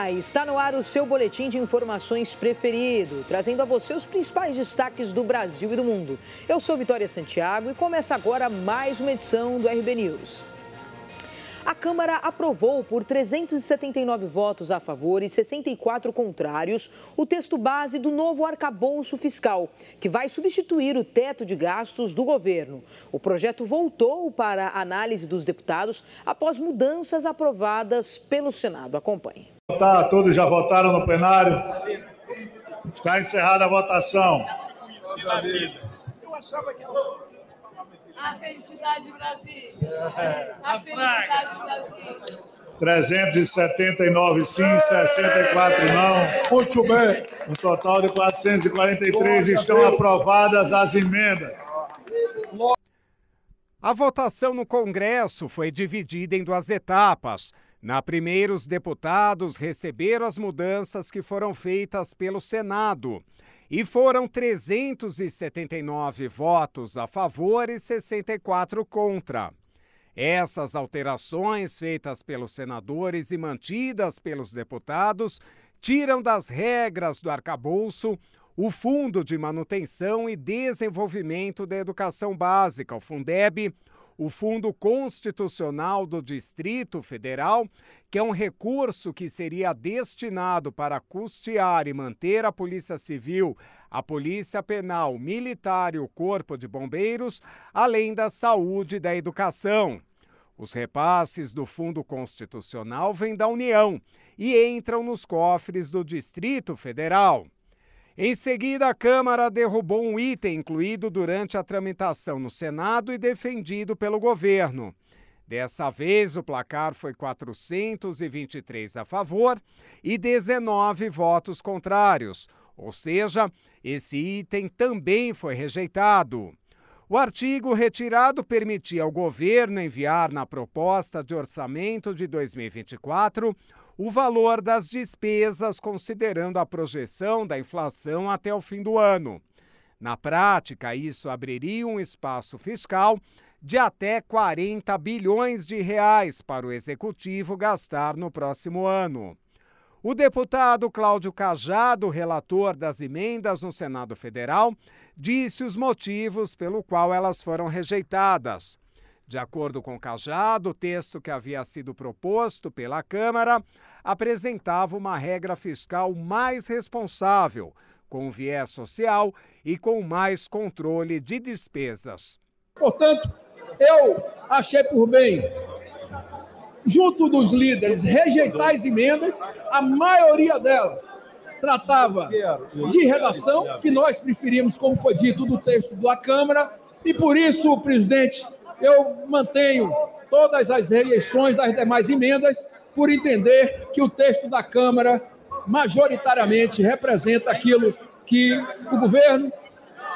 Olá, está no ar o seu boletim de informações preferido, trazendo a você os principais destaques do Brasil e do mundo. Eu sou Vitória Santiago e começa agora mais uma edição do RB News. A Câmara aprovou por 379 votos a favor e 64 contrários o texto base do novo arcabouço fiscal, que vai substituir o teto de gastos do governo. O projeto voltou para a análise dos deputados após mudanças aprovadas pelo Senado. Acompanhe. Todos já votaram no plenário? Está encerrada a votação. A felicidade, Brasil! A felicidade, Brasil! 379 sim, 64 não. Muito bem. Um total de 443 estão aprovadas as emendas. A votação no Congresso foi dividida em duas etapas. Na primeira, os deputados receberam as mudanças que foram feitas pelo Senado. E foram 379 votos a favor e 64 contra. Essas alterações feitas pelos senadores e mantidas pelos deputados tiram das regras do arcabouço o Fundo de Manutenção e Desenvolvimento da Educação Básica, o Fundeb, o Fundo Constitucional do Distrito Federal, que é um recurso que seria destinado para custear e manter a Polícia Civil, a Polícia Penal, Militar e o Corpo de Bombeiros, além da saúde e da educação. Os repasses do Fundo Constitucional vêm da União e entram nos cofres do Distrito Federal. Em seguida, a Câmara derrubou um item incluído durante a tramitação no Senado e defendido pelo governo. Dessa vez, o placar foi 423 a favor e 19 votos contrários, ou seja, esse item também foi rejeitado. O artigo retirado permitia ao governo enviar na proposta de orçamento de 2024 o valor das despesas considerando a projeção da inflação até o fim do ano. Na prática, isso abriria um espaço fiscal de até 40 bilhões de reais para o Executivo gastar no próximo ano. O deputado Cláudio Cajado, relator das emendas no Senado Federal, disse os motivos pelo qual elas foram rejeitadas. De acordo com Cajado, o texto que havia sido proposto pela Câmara apresentava uma regra fiscal mais responsável, com viés social e com mais controle de despesas. Portanto, eu achei por bem, junto dos líderes, rejeitar as emendas. A maioria delas tratava de redação, que nós preferimos, como foi dito, do texto da Câmara, e por isso, presidente, eu mantenho todas as rejeições das demais emendas, por entender que o texto da Câmara majoritariamente representa aquilo que o governo,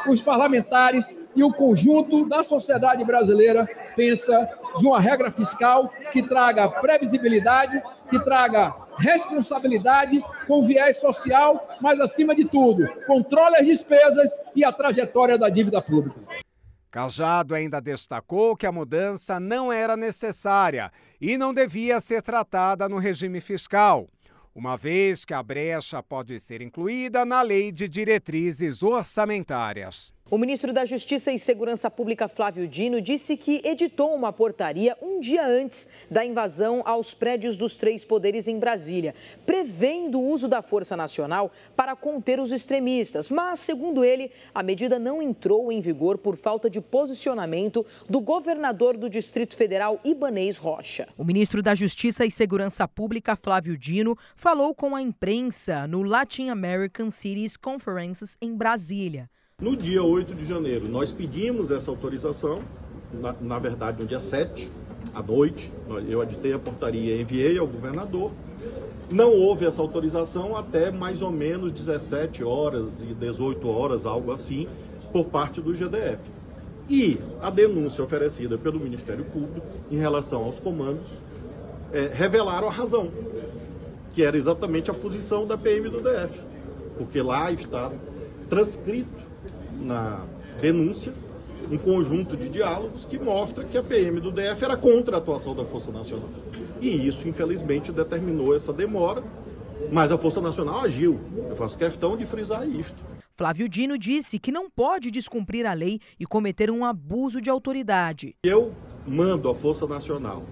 os parlamentares e o conjunto da sociedade brasileira pensa de uma regra fiscal que traga previsibilidade, que traga responsabilidade com viés social, mas, acima de tudo, controle as despesas e a trajetória da dívida pública. Cajado ainda destacou que a mudança não era necessária e não devia ser tratada no regime fiscal, uma vez que a brecha pode ser incluída na Lei de Diretrizes Orçamentárias. O ministro da Justiça e Segurança Pública, Flávio Dino, disse que editou uma portaria um dia antes da invasão aos prédios dos três poderes em Brasília, prevendo o uso da Força Nacional para conter os extremistas. Mas, segundo ele, a medida não entrou em vigor por falta de posicionamento do governador do Distrito Federal, Ibanez Rocha. O ministro da Justiça e Segurança Pública, Flávio Dino, falou com a imprensa no Latin American Cities Conferences em Brasília. No dia 8 de janeiro, nós pedimos essa autorização, na verdade no dia 7, à noite, eu editei a portaria e enviei ao governador. Não houve essa autorização até mais ou menos 17 horas e 18 horas, algo assim, por parte do GDF. E a denúncia oferecida pelo Ministério Público em relação aos comandos revelaram a razão, que era exatamente a posição da PM do DF, porque lá está transcrito na denúncia um conjunto de diálogos que mostra que a PM do DF era contra a atuação da Força Nacional. E isso, infelizmente, determinou essa demora Mas a Força Nacional agiu. Eu faço questão de frisar isto. Flávio Dino disse que não pode descumprir a lei e cometer um abuso de autoridade. Eu mando a Força Nacional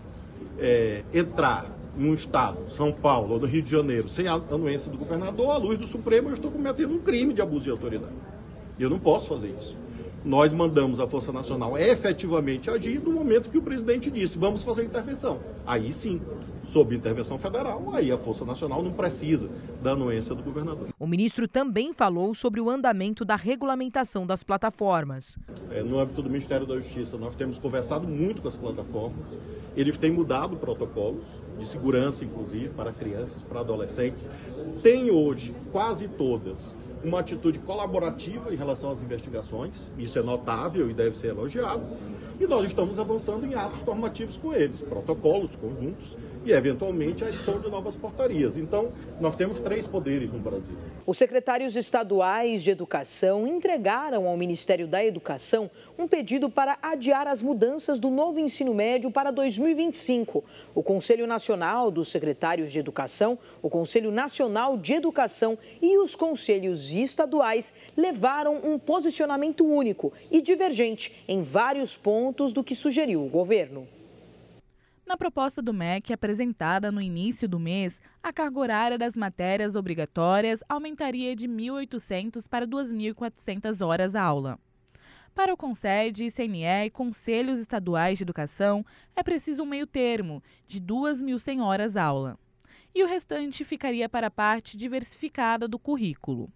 entrar num estado, São Paulo ou no Rio de Janeiro, sem a anuência do governador, à luz do Supremo, eu estou cometendo um crime de abuso de autoridade. E eu não posso fazer isso. Nós mandamos a Força Nacional efetivamente agir no momento que o presidente disse, vamos fazer intervenção. Aí sim, sob intervenção federal, aí a Força Nacional não precisa da anuência do governador. O ministro também falou sobre o andamento da regulamentação das plataformas. No âmbito do Ministério da Justiça, nós temos conversado muito com as plataformas. Eles têm mudado protocolos de segurança, inclusive, para crianças, para adolescentes. Tem hoje, quase todas, uma atitude colaborativa em relação às investigações. Isso é notável e deve ser elogiado. E nós estamos avançando em atos normativos com eles, protocolos conjuntos e, eventualmente, a edição de novas portarias. Então, nós temos 3 poderes no Brasil. Os secretários estaduais de Educação entregaram ao Ministério da Educação um pedido para adiar as mudanças do novo ensino médio para 2025. O Conselho Nacional dos Secretários de Educação, o Conselho Nacional de Educação e os conselhos estaduais levaram um posicionamento único e divergente em vários pontos do que sugeriu o governo. Na proposta do MEC, apresentada no início do mês, a carga horária das matérias obrigatórias aumentaria de 1.800 para 2.400 horas aula. Para o CONSED, CNE e Conselhos Estaduais de Educação, é preciso um meio termo, de 2.100 horas aula. E o restante ficaria para a parte diversificada do currículo.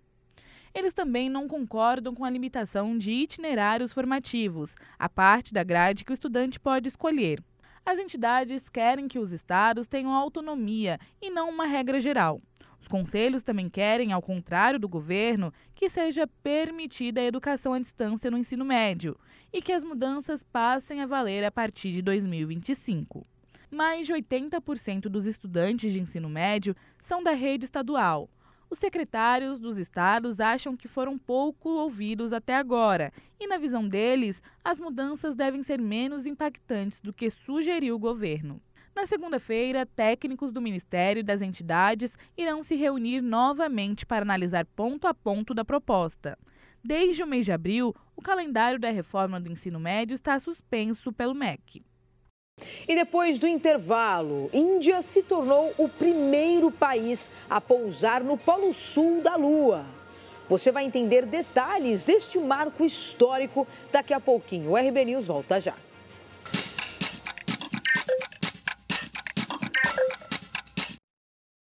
Eles também não concordam com a limitação de itinerários formativos, a parte da grade que o estudante pode escolher. As entidades querem que os estados tenham autonomia e não uma regra geral. Os conselhos também querem, ao contrário do governo, que seja permitida a educação à distância no ensino médio e que as mudanças passem a valer a partir de 2025. Mais de 80% dos estudantes de ensino médio são da rede estadual. Os secretários dos estados acham que foram pouco ouvidos até agora e, na visão deles, as mudanças devem ser menos impactantes do que sugeriu o governo. Na segunda-feira, técnicos do Ministério e das entidades irão se reunir novamente para analisar ponto a ponto da proposta. Desde o mês de abril, o calendário da reforma do ensino médio está suspenso pelo MEC. E depois do intervalo, Índia se tornou o primeiro país a pousar no Polo Sul da Lua. Você vai entender detalhes deste marco histórico daqui a pouquinho. O RB News volta já.